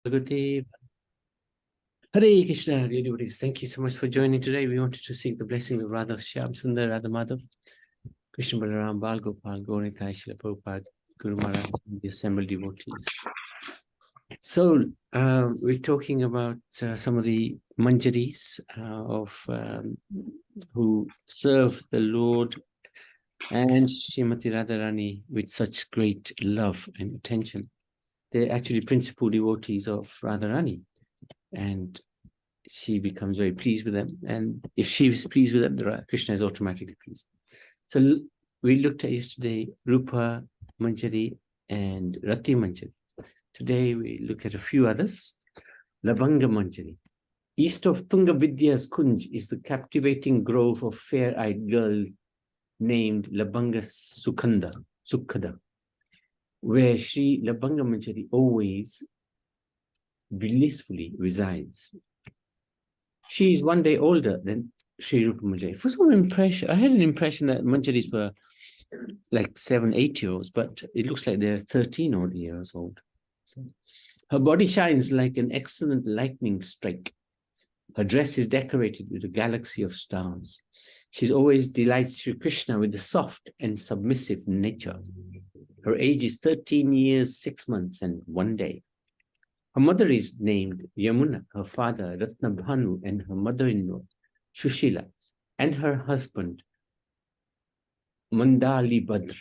Bhagavate. Hare Krishna, dear devotees. Thank you so much for joining today. We wanted to seek the blessing of Radha Shyam Sundar, Radha Madhav, Krishna Balaram, Bal Gopal, Gauritai, Srila Prabhupada, Guru Maharaj, and the assembled devotees. So, we're talking about some of the Manjaris who serve the Lord and Srimati Radharani with such great love and attention. They're actually principal devotees of Radharani, and she becomes very pleased with them. And if she is pleased with them, Krishna is automatically pleased. So we looked at yesterday Rupa Manjari and Rati Manjari. Today we look at a few others. Lavanga Manjari. East of Tunga Vidya's Kunj is the captivating grove of fair-eyed girl named Labanga Sukhada, where Sri Labanga Manjari always blissfully resides. She is one day older than Sri Rupa Manjari. For some impression, I had an impression that Manjaris were like 7, 8 years old, but it looks like they're 13 odd years old. So, her body shines like an excellent lightning strike. Her dress is decorated with a galaxy of stars. She always delights Sri Krishna with a soft and submissive nature. Her age is 13 years, 6 months, and 1 day. Her mother is named Yamuna, her father Ratnabhanu, and her mother-in-law Shushila, and her husband Mandali Badra.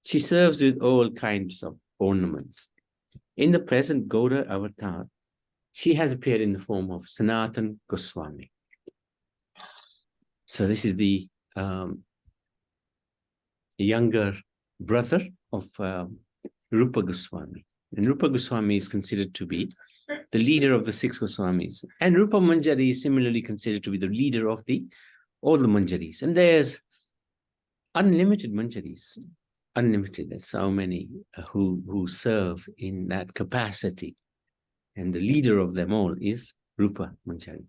She serves with all kinds of ornaments. In the present Gauda avatar, she has appeared in the form of Sanatan Goswami. So this is the younger brother of Rupa Goswami. And Rupa Goswami is considered to be the leader of the 6 Goswamis. And Rupa Manjari is similarly considered to be the leader of all the Manjaris. And there's unlimited Manjaris. Unlimited. There's so many who serve in that capacity. And the leader of them all is Rupa Manjari.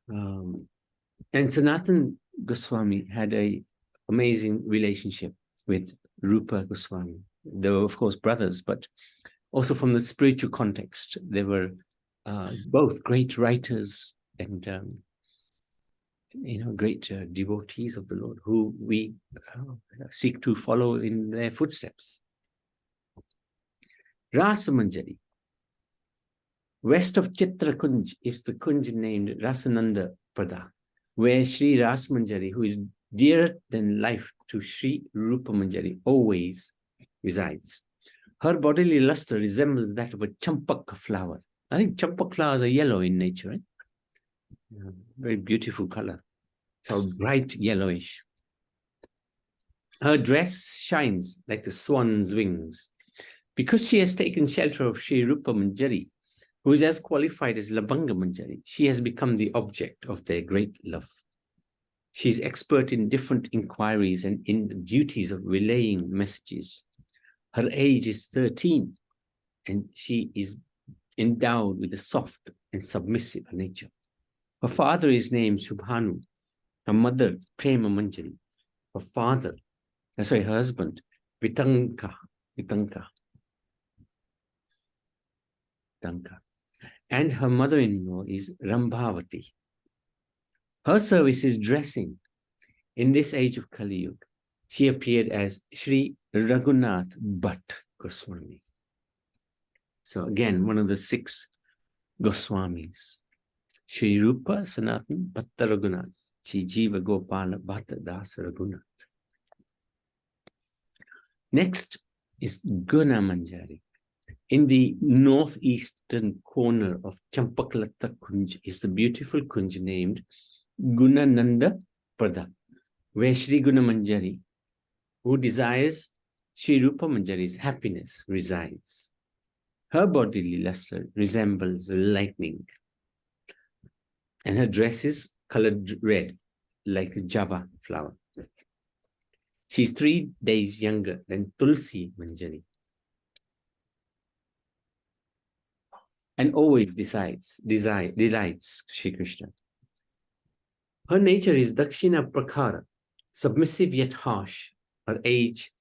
And Sanatan Goswami had an amazing relationship with Rupa Goswami. They were, of course, brothers, but also from the spiritual context, they were both great writers and great devotees of the Lord, who we seek to follow in their footsteps. Rasa Manjari. West of Chitra Kunj is the Kunj named Rasananda Pada, where Sri Rasa Manjari, who is dearer than life to Sri Rupa Manjari, always resides. Her bodily luster resembles that of a champak flower. I think champak flowers are yellow in nature, right? Very beautiful color. So bright yellowish. Her dress shines like the swan's wings. Because she has taken shelter of Sri Rupa Manjari, who is as qualified as Labanga Manjari, she has become the object of their great love. She is expert in different inquiries and in the duties of relaying messages. Her age is 13, and she is endowed with a soft and submissive nature. Her father is named Subhanu, her mother Prema Manjari, her husband Vitanka, and her mother-in-law is Rambhavati. Her service is dressing. In this age of Kali Yuga, she appeared as Sri Raghunath Bhatt Goswami. So again, one of the 6 Goswamis. Sri Rupa Sanatan Bhatta Raghunath, Sri Jiva Gopala Bhatta Das Raghunath. Next is Guna Manjari. In the northeastern corner of Champaklata Kunj is the beautiful Kunj named Gunananda Pada, where Sri Guna Manjari, who desires Sri Rupa Manjari's happiness, resides. Her bodily luster resembles lightning, and her dress is colored red, like a Java flower. She's 3 days younger than Tulsi Manjari, and always delights Shri Krishna. Her nature is Dakshina Prakhara, submissive yet harsh. Her age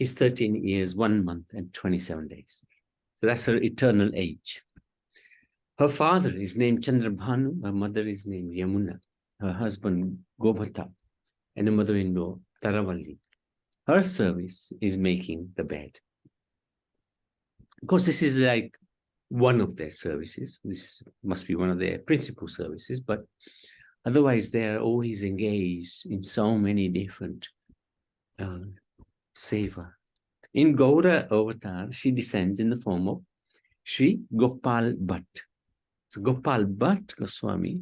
is 13 years, 1 month, and 27 days. So that's her eternal age. Her father is named Chandrabhanu, her mother is named Yamuna, her husband Gobhata, and her mother-in-law Taravalli. Her service is making the bed. Of course, this is like one of their services. This must be one of their principal services, but otherwise they are always engaged in so many different seva. In Gaura avatar, she descends in the form of Sri Gopal Bhatt. So Gopal Bhatt Goswami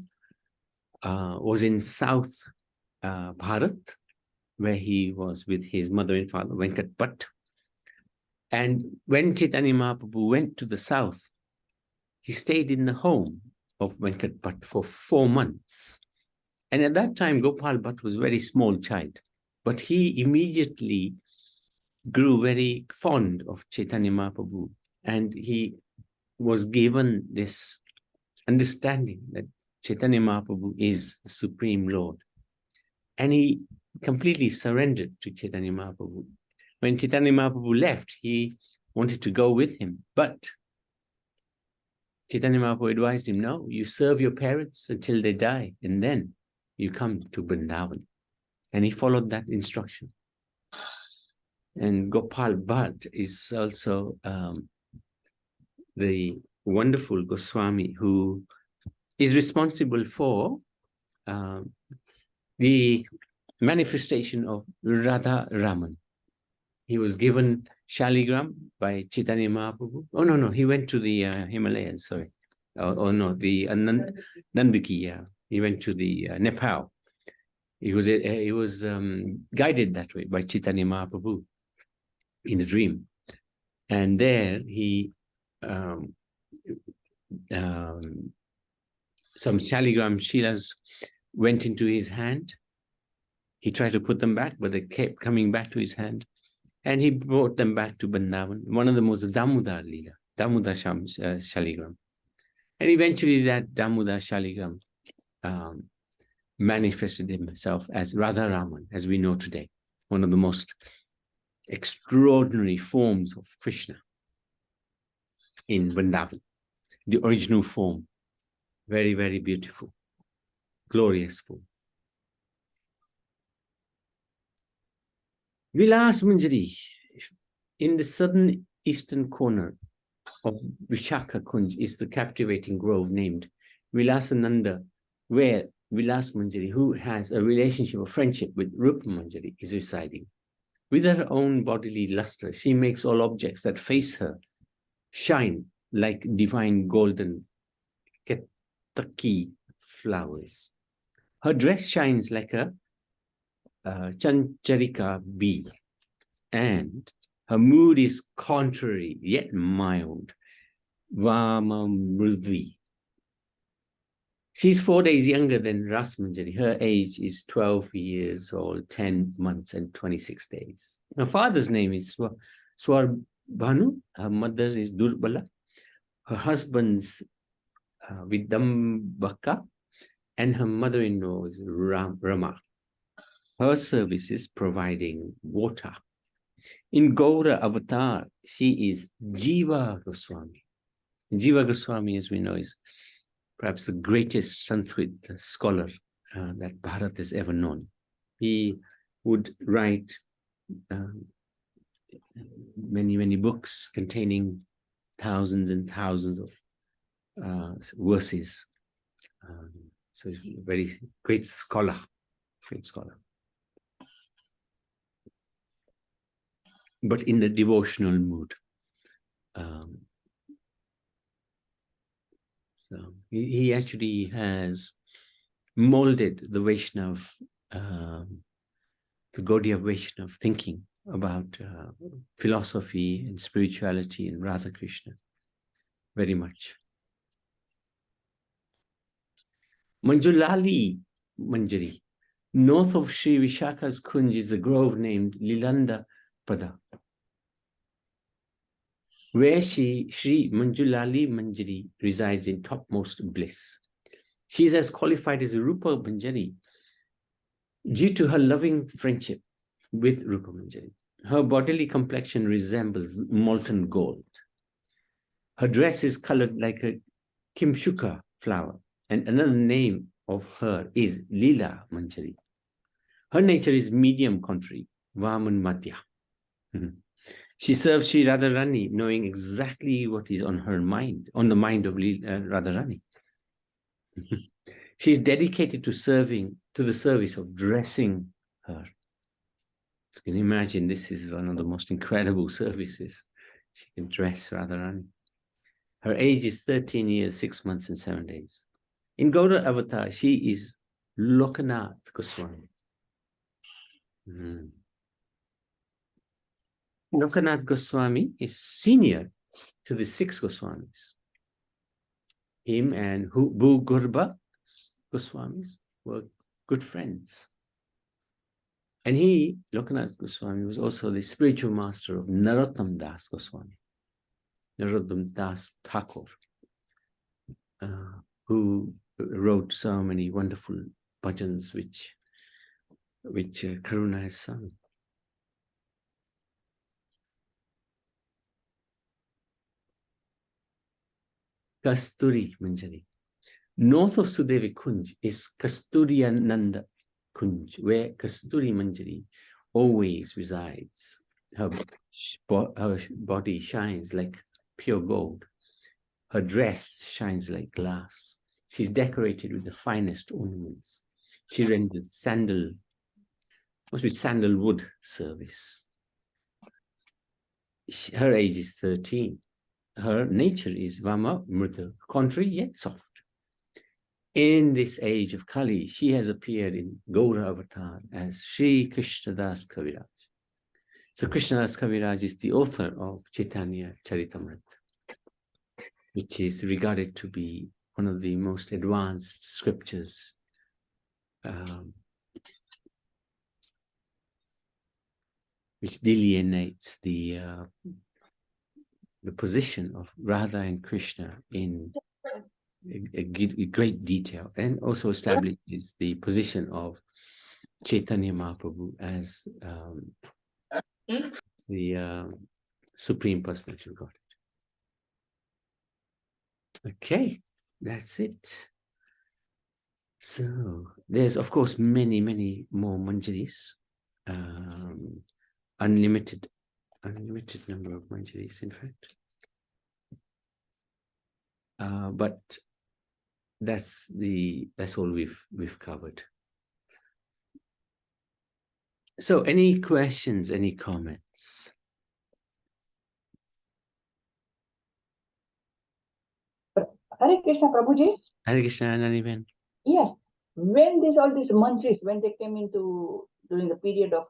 was in South Bharat, where he was with his mother and father, Venkat Bhatt. And when Chaitanya Mahaprabhu went to the south, he stayed in the home of Venkat Bhatt for 4 months. And at that time, Gopal Bhatt was a very small child, but he immediately grew very fond of Chaitanya Mahaprabhu, and he was given this understanding that Chaitanya Mahaprabhu is the Supreme Lord. And he completely surrendered to Chaitanya Mahaprabhu. When Chaitanya Mahaprabhu left, he wanted to go with him, but Chaitanya Mahaprabhu advised him, no, you serve your parents until they die, and then you come to Vrindavan. And he followed that instruction. And Gopal Bhatt is also the wonderful Goswami who is responsible for the manifestation of Radha Raman. He was given Shaligram by Chaitanya Mahaprabhu. Oh, no, he went to the Himalayas, sorry. No, the Nandaki, yeah. He went to the Nepal. He was guided that way by Chaitanya Mahaprabhu in a dream. And there he, some Shaligram Shilas went into his hand. He tried to put them back, but they kept coming back to his hand. And he brought them back to Vrindavan. One of them was the Damodar Leela, Damodar Shaligram. And eventually that Damodar Shaligram manifested himself as Radha Raman, as we know today, one of the most extraordinary forms of Krishna in Vrindavan. The original form, very, very beautiful, glorious form. Vilas Manjari, in the southern eastern corner of Vishakha Kunj, is the captivating grove named Vilasananda, where Vilas Manjari, who has a relationship of friendship with Rupa Manjari, is residing. With her own bodily luster, she makes all objects that face her shine like divine golden ketaki flowers. Her dress shines like a Chancharika bee, and her mood is contrary yet mild, Vama Mrudvi. She's 4 days younger than Ras Manjari. Her age is 12 years old, 10 months, and 26 days. Her father's name is Swarbhanu. Her mother is Durbala. Her husband's Vidambaka, and her mother-in-law is Rama. Her service is providing water. In Gaura Avatar, she is Jiva Goswami. Jiva Goswami, as we know, is perhaps the greatest Sanskrit scholar that Bharat has ever known. He would write many, many books containing thousands and thousands of verses. So he's a very great scholar, but in the devotional mood. So he actually has molded the Vaishnav, the Gaudiya Vaishnav thinking about philosophy and spirituality and Radha Krishna very much. Manjulali Manjari, north of Sri Vishakha's Kunj, is a grove named Lilanda Pada, where Sri Manjulali Manjari resides in topmost bliss. She is as qualified as Rupa Manjari due to her loving friendship with Rupa Manjari. Her bodily complexion resembles molten gold. Her dress is colored like a kimshuka flower, and another name of her is Lila Manjari. Her nature is medium contrary, Vaman Madhya. She serves Sri Radharani knowing exactly what is on her mind, on the mind of Radharani. She is dedicated to the service of dressing her. So can you imagine, this is one of the most incredible services. She can dress Radharani. Her age is 13 years, 6 months, and 7 days. In Gauda Avatar, she is Lokanath Goswami. Lokanath Goswami is senior to the 6 Goswamis. Him and Bu Gurba Goswamis were good friends. And he, Lokanath Goswami, was also the spiritual master of Narottam Das Goswami, Narottam Das Thakur, who wrote so many wonderful bhajans which Karuna has sung. Kasturi Manjari. North of Sudevi Kunj is Kasturiyananda Kunj, where Kasturi Manjari always resides. Her body shines like pure gold. Her dress shines like glass. She's decorated with the finest ornaments. She renders sandalwood service. Her age is 13. Her nature is Vama Mrita, contrary yet soft. In this age of Kali, she has appeared in Gaura Avatar as Sri Krishnadas Kaviraj. So Krishnadas Kaviraj is the author of Chaitanya Charitamrita, which is regarded to be one of the most advanced scriptures which delineates the position of Radha and Krishna in a great detail, and also establishes the position of Chaitanya Mahaprabhu as the Supreme Personality of Godhead. Okay, that's it. So there's, of course, many, many more manjaris, unlimited number of manjaris, in fact. But that's all we've covered. So any questions, any comments? Hare Krishna, Prabhuji. Hare Krishna, Naniben. Yes. When all these manjaris, when they came into during the period of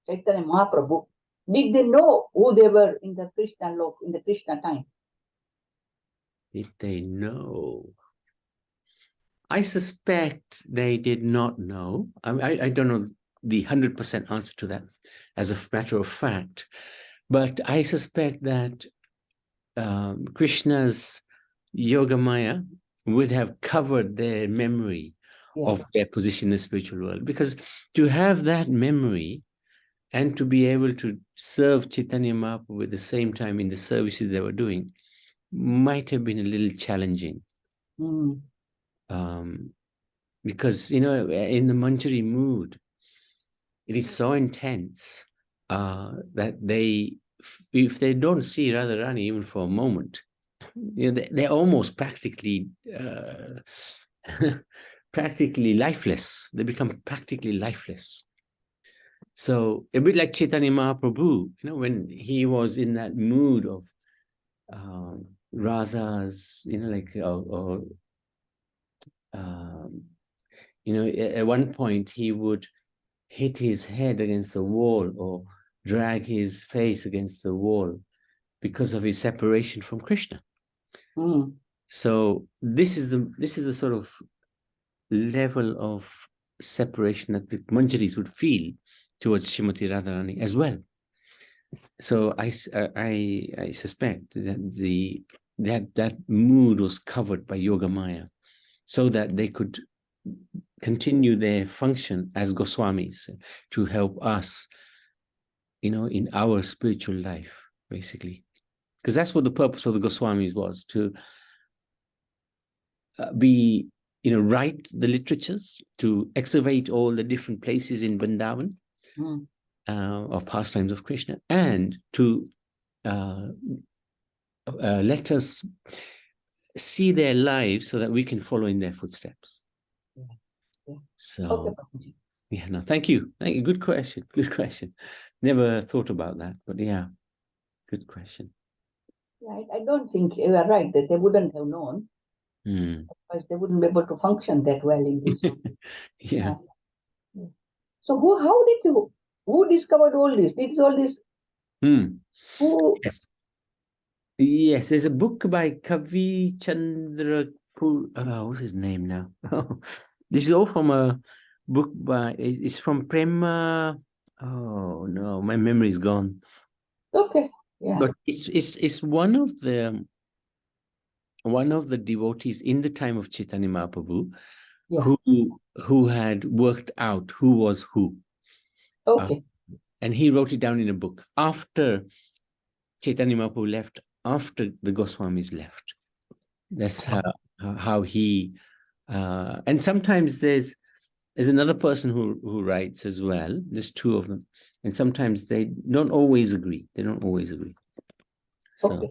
Chaitanya Mahaprabhu, did they know who they were in the Krishna lok, in the Krishna time? Did they know? I suspect they did not know. I don't know the 100% answer to that as a matter of fact, but I suspect that Krishna's Yogamaya would have covered their memory of their position in the spiritual world, because to have that memory and to be able to serve Chaitanya Mahaprabhu at the same time in the services they were doing might have been a little challenging. Because, in the Manjari mood, it is so intense that if they don't see Radharani even for a moment, they're almost practically lifeless. They become practically lifeless. So a bit like Chaitanya Mahaprabhu, when he was in that mood of Radha's, at one point he would hit his head against the wall or drag his face against the wall because of his separation from Krishna. So this is the sort of level of separation that the Manjaris would feel towards Srimati Radharani as well. So I suspect that that mood was covered by Yogamaya, so that they could continue their function as Goswamis to help us in our spiritual life, basically. Because that's what the purpose of the Goswamis was, to write the literatures, to excavate all the different places in Vrindavan of pastimes of Krishna, and to let us see their lives so that we can follow in their footsteps. So, yeah, no, thank you. Good question. Good question. Never thought about that, but yeah, good question. Yeah, I don't think you are right that they wouldn't have known. Otherwise, they wouldn't be able to function that well in this. Yeah. So who discovered all this? It's all this. Who? Yes, there's a book by Kavi Chandra. What's his name now? This is all from a book by. It's from Prema. Oh no, my memory is gone. Okay. Yeah. But it's one of the devotees in the time of Chaitanya Mahaprabhu, who had worked out who was who. Okay. And he wrote it down in a book after Chaitanya Mahaprabhu left, after the Goswamis left. That's how he. And sometimes there's another person who writes as well. There's two of them, and sometimes they don't always agree. So, okay.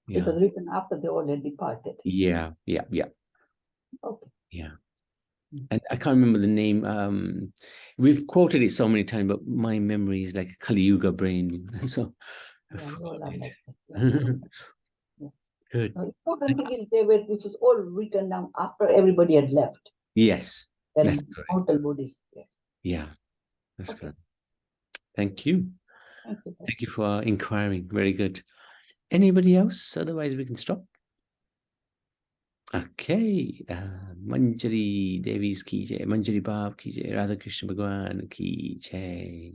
It was written after they all had departed. Yeah. Okay. Yeah. And I can't remember the name. We've quoted it so many times, but my memory is like a Kali Yuga brain. So I forgot it. Good. The important thing is this is all written down after everybody had left. Yes. That's correct. Mortal bodies. Yeah, that's correct. Thank you. Thank you for inquiring. Very good. Anybody else? Otherwise, we can stop. Okay. Manjari Devi's ki jai. Manjari Bab ki jai. Radha Krishna Bhagwan ki jai.